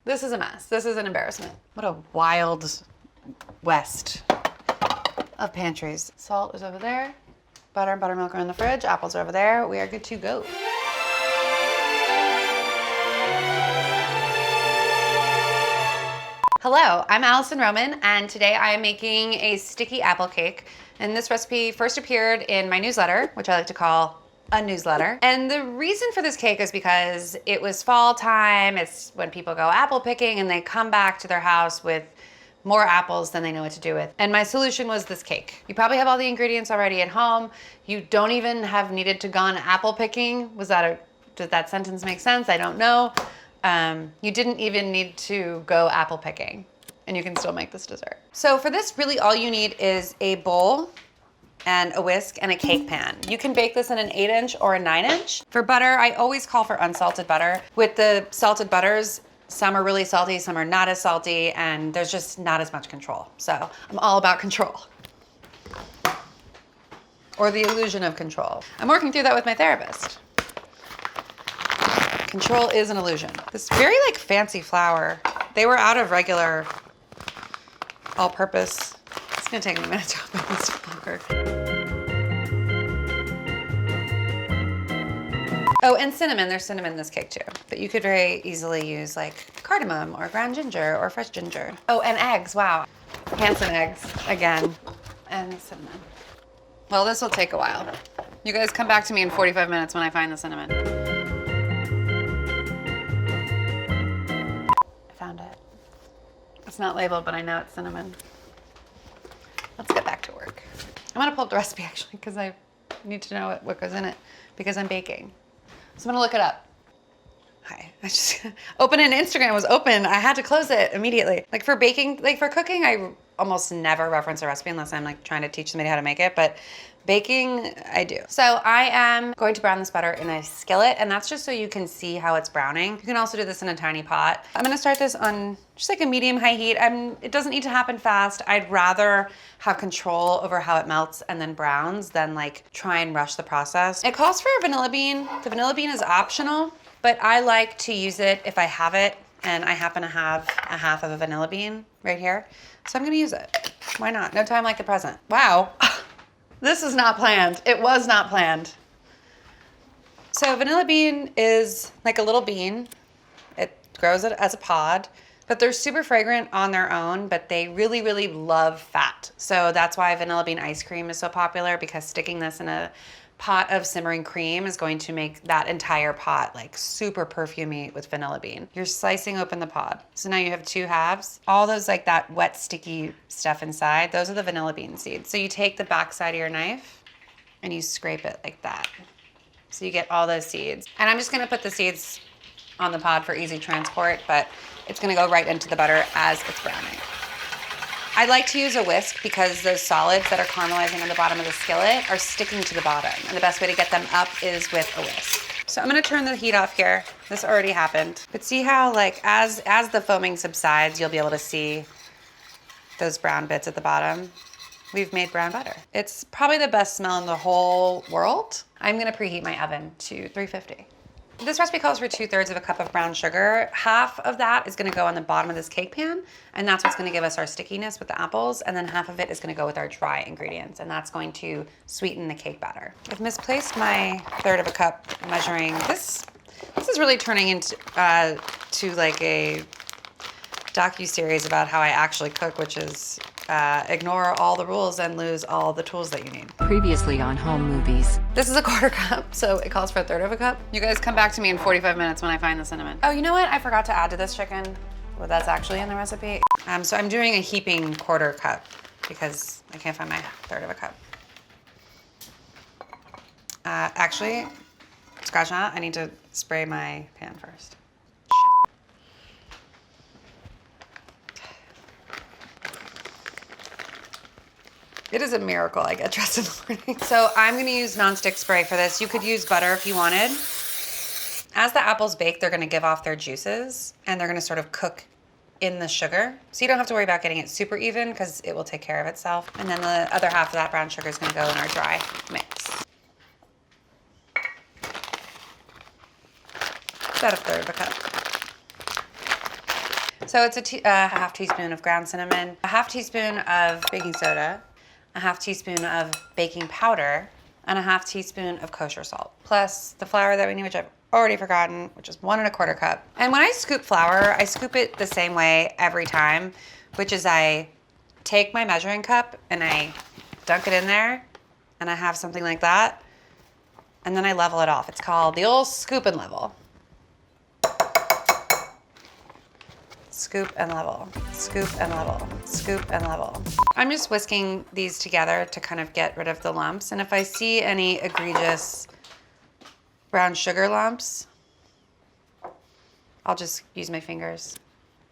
This is a mess. This is an embarrassment. What a wild west of pantries. Salt is over there. Butter and buttermilk are in the fridge. Apples are over there. We are good to go. Hello, I'm Alison Roman, and today I am making a sticky apple cake. And this recipe first appeared in my newsletter, which I like to call a newsletter. And the reason for this cake is because it was fall time. It's when people go apple picking and they come back to their house with more apples than they know what to do with. And my solution was this cake. You probably have all the ingredients already at home. You don't even have needed to gone apple picking. Did that sentence make sense? I don't know. You didn't even need to go apple picking, and you can still make this dessert. So for this, really all you need is a bowl and a whisk and a cake pan. You can bake this in an 8-inch or a 9-inch. For butter, I always call for unsalted butter. With the salted butters, some are really salty, some are not as salty, and there's just not as much control. So I'm all about control. Or the illusion of control. I'm working through that with my therapist. Control is an illusion. This very fancy flour. They were out of regular all-purpose. It's gonna take me a minute to open this flour. Oh, and cinnamon. There's cinnamon in this cake too. But you could very easily use cardamom or ground ginger or fresh ginger. Oh, and eggs. Wow. Handsome eggs again. And cinnamon. Well, this will take a while. You guys come back to me in 45 minutes when I find the cinnamon. I found it. It's not labeled, but I know it's cinnamon. Let's get back to work. I'm gonna pull up the recipe actually because I need to know what goes in it because I'm baking. So I'm gonna look it up. Hi, I just opened an Instagram, was open. I had to close it immediately. For baking, for cooking, I almost never reference a recipe unless I'm trying to teach somebody how to make it, but baking, I do. So I am going to brown this butter in a skillet, and that's just so you can see how it's browning. You can also do this in a tiny pot. I'm gonna start this on just a medium-high heat. It doesn't need to happen fast. I'd rather have control over how it melts and then browns than try and rush the process. It calls for a vanilla bean. The vanilla bean is optional, but I like to use it if I have it, and I happen to have a half of a vanilla bean right here. So I'm gonna use it. Why not? No time like the present. Wow. This is not planned. It was not planned. So vanilla bean is like a little bean. It grows it as a pod, but they're super fragrant on their own, but they really, really love fat. So that's why vanilla bean ice cream is so popular, because sticking this in a pot of simmering cream is going to make that entire pot super perfumey with vanilla bean. You're slicing open the pod. So now you have two halves. All those that wet sticky stuff inside, those are the vanilla bean seeds. So you take the back side of your knife and you scrape it like that. So you get all those seeds. And I'm just gonna put the seeds on the pod for easy transport, but it's gonna go right into the butter as it's browning. I like to use a whisk because those solids that are caramelizing on the bottom of the skillet are sticking to the bottom. And the best way to get them up is with a whisk. So I'm gonna turn the heat off here. This already happened. But see how as the foaming subsides, you'll be able to see those brown bits at the bottom. We've made brown butter. It's probably the best smell in the whole world. I'm gonna preheat my oven to 350. This recipe calls for 2/3 of a cup of brown sugar. Half of that is gonna go on the bottom of this cake pan, and that's what's gonna give us our stickiness with the apples, and then half of it is gonna go with our dry ingredients, and that's going to sweeten the cake batter. I've misplaced my 1/3 of a cup measuring. This is really turning into a docu-series about how I actually cook, which is ignore all the rules and lose all the tools that you need. Previously on Home Movies. This is a 1/4 cup, so it calls for 1/3 of a cup. You guys come back to me in 45 minutes when I find the cinnamon. Oh, you know what? I forgot to add to this chicken. Well, that's actually in the recipe. So I'm doing a heaping 1/4 cup because I can't find my 1/3 of a cup. Actually, scratch that. I need to spray my pan first. It is a miracle I get dressed in the morning. So I'm gonna use nonstick spray for this. You could use butter if you wanted. As the apples bake, they're gonna give off their juices and they're gonna sort of cook in the sugar. So you don't have to worry about getting it super even because it will take care of itself. And then the other half of that brown sugar is gonna go in our dry mix. About 1/3 of a cup. So it's a half teaspoon of ground cinnamon, a half teaspoon of baking soda, a half teaspoon of baking powder, and a half teaspoon of kosher salt, plus the flour that we need, which I've already forgotten, which is 1 1/4 cup. And when I scoop flour, I scoop it the same way every time, which is I take my measuring cup and I dunk it in there, and I have something like that, and then I level it off. It's called the old scoop and level. Scoop and level, scoop and level, scoop and level. I'm just whisking these together to kind of get rid of the lumps. And if I see any egregious brown sugar lumps, I'll just use my fingers.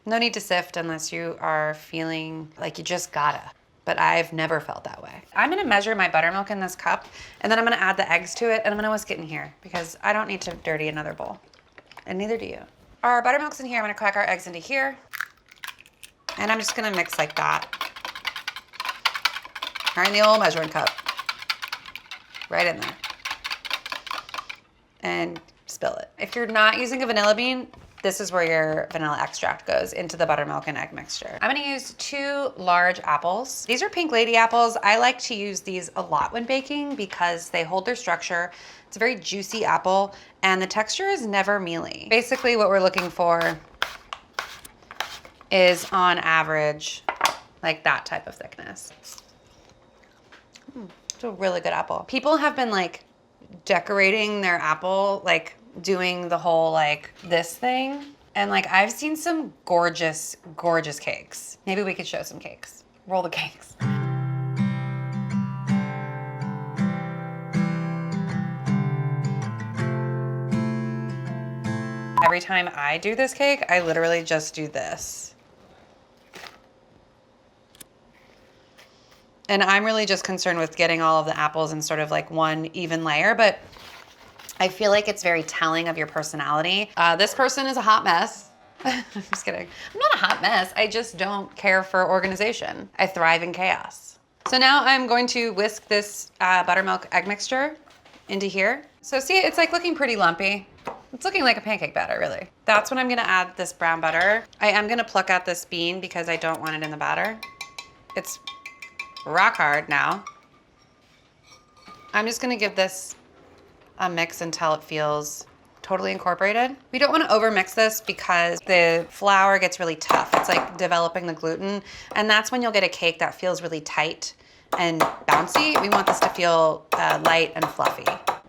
No need to sift unless you are feeling like you just gotta. But I've never felt that way. I'm gonna measure my buttermilk in this cup, and then I'm gonna add the eggs to it, and I'm gonna whisk it in here because I don't need to dirty another bowl, and neither do you. Our buttermilk's in here. I'm gonna crack our eggs into here, and I'm just gonna mix like that. Right in the old measuring cup. Right in there. And spill it. If you're not using a vanilla bean, this is where your vanilla extract goes into the buttermilk and egg mixture. I'm gonna use 2 large apples. These are Pink Lady apples. I like to use these a lot when baking because they hold their structure. It's a very juicy apple and the texture is never mealy. Basically what we're looking for is on average, like that type of thickness. It's a really good apple. People have been like decorating their apple, like doing the whole like this thing. And like I've seen some gorgeous, gorgeous cakes. Maybe we could show some cakes. Roll the cakes. Every time I do this cake, I literally just do this. And I'm really just concerned with getting all of the apples in sort of like one even layer, but I feel like it's very telling of your personality. This person is a hot mess. I'm just kidding. I'm not a hot mess. I just don't care for organization. I thrive in chaos. So now I'm going to whisk this buttermilk egg mixture into here. So see, it's like looking pretty lumpy. It's looking like a pancake batter, really. That's when I'm gonna add this brown butter. I am gonna pluck out this bean because I don't want it in the batter. It's rock hard now. I'm just gonna give this a mix until it feels totally incorporated. We don't want to over mix this because the flour gets really tough. It's like developing the gluten, and that's when you'll get a cake that feels really tight and bouncy. We want this to feel light and fluffy.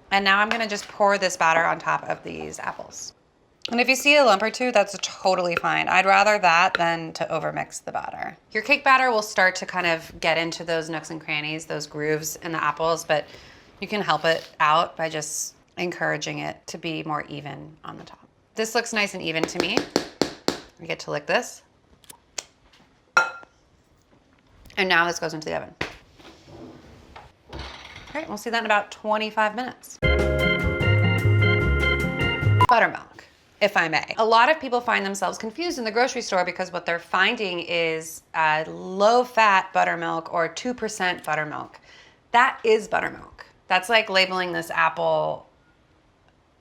And now I'm gonna just pour this batter on top of these apples. And if you see a lump or two, that's totally fine. I'd rather that than to overmix the batter. Your cake batter will start to kind of get into those nooks and crannies, those grooves in the apples, but you can help it out by just encouraging it to be more even on the top. This looks nice and even to me. I get to lick this. And now this goes into the oven. All right, we'll see that in about 25 minutes. Buttermilk, if I may. A lot of people find themselves confused in the grocery store because what they're finding is low-fat buttermilk or 2% buttermilk. That is buttermilk. That's like labeling this apple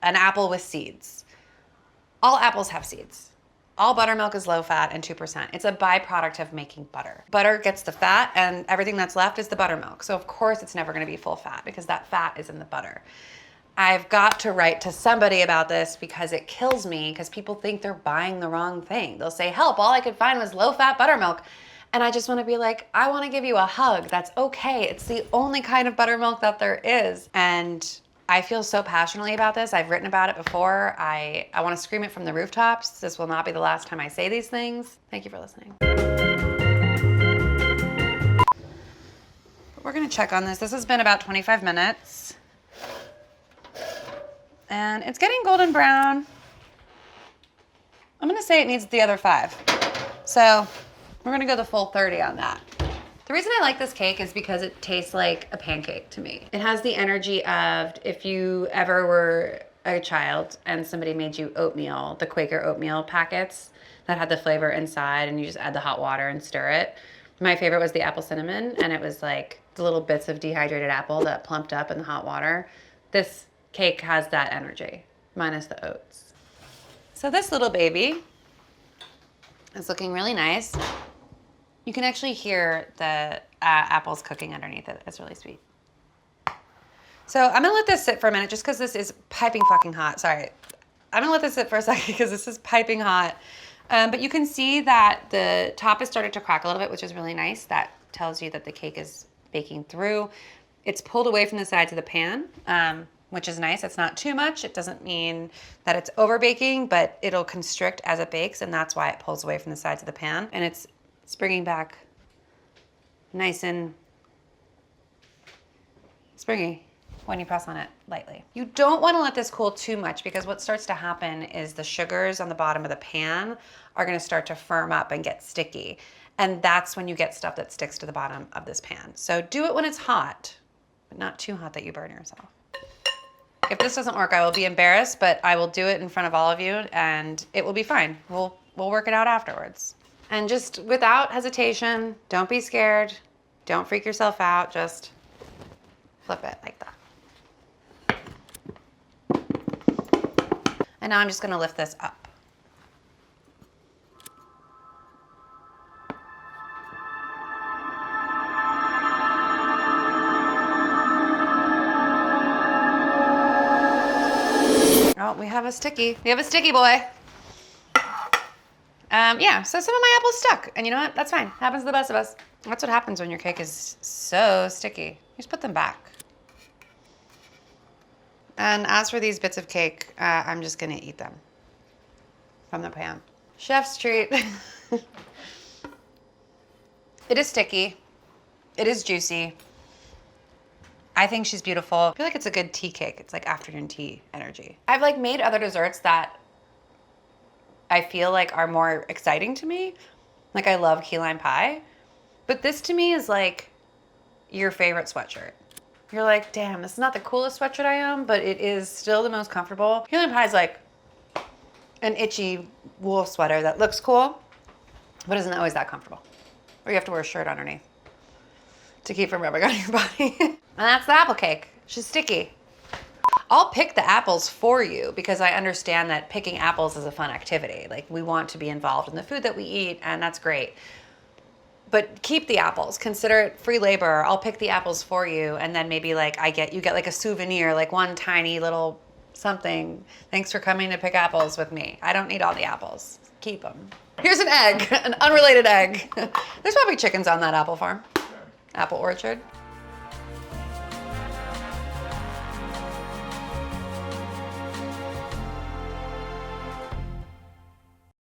an apple with seeds. All apples have seeds. All buttermilk is low fat and 2%. It's a byproduct of making butter. Butter gets the fat and everything that's left is the buttermilk. So of course it's never gonna be full fat because that fat is in the butter. I've got to write to somebody about this because it kills me because people think they're buying the wrong thing. They'll say, help, all I could find was low fat buttermilk. And I just wanna be like, I wanna give you a hug. That's okay. It's the only kind of buttermilk that there is. And I feel so passionately about this. I've written about it before. I wanna scream it from the rooftops. This will not be the last time I say these things. Thank you for listening. We're gonna check on this. This has been about 25 minutes. And it's getting golden brown. I'm gonna say it needs the other 5. So we're gonna go the full 30 on that. The reason I like this cake is because it tastes like a pancake to me. It has the energy of if you ever were a child and somebody made you oatmeal, the Quaker oatmeal packets that had the flavor inside and you just add the hot water and stir it. My favorite was the apple cinnamon, and it was like the little bits of dehydrated apple that plumped up in the hot water. This cake has that energy, minus the oats. So this little baby It's looking really nice. You can actually hear the apples cooking underneath it. It's really sweet. So I'm gonna let this sit for a minute just because this is piping fucking hot. Sorry. I'm gonna let this sit for a second because this is piping hot. But you can see that the top has started to crack a little bit, which is really nice. That tells you that the cake is baking through. It's pulled away from the sides of the pan, which is nice. It's not too much. It doesn't mean that it's over baking, but it'll constrict as it bakes, and that's why it pulls away from the sides of the pan. And it's springing back nice and springy when you press on it lightly. You don't want to let this cool too much because what starts to happen is the sugars on the bottom of the pan are going to start to firm up and get sticky. And that's when you get stuff that sticks to the bottom of this pan. So do it when it's hot, but not too hot that you burn yourself. If this doesn't work, I will be embarrassed, but I will do it in front of all of you and it will be fine. We'll work it out afterwards. And just without hesitation, don't be scared. Don't freak yourself out. Just flip it like that. And now I'm just gonna lift this up. Oh, we have a sticky. We have a sticky boy. Yeah, so some of my apples stuck. And you know what? That's fine. Happens to the best of us. That's what happens when your cake is so sticky. Just put them back. And as for these bits of cake, I'm just gonna eat them from the pan. Chef's treat. It is sticky. It is juicy. I think she's beautiful. I feel like it's a good tea cake. It's like afternoon tea energy. I've like made other desserts that I feel like are more exciting to me. Like I love key lime pie, but this to me is like your favorite sweatshirt. You're like, damn, this is not the coolest sweatshirt I own, but it is still the most comfortable. Key lime pie is like an itchy wool sweater that looks cool, but isn't always that comfortable. Or you have to wear a shirt underneath to keep from rubbing on your body. And that's the apple cake. She's sticky. I'll pick the apples for you because I understand that picking apples is a fun activity. Like we want to be involved in the food that we eat, and that's great. But keep the apples. Consider it free labor. I'll pick the apples for you, and then maybe like you get like a souvenir, like one tiny little something. Thanks for coming to pick apples with me. I don't need all the apples. Keep them. Here's an egg, an unrelated egg. There's probably chickens on that apple farm, apple orchard.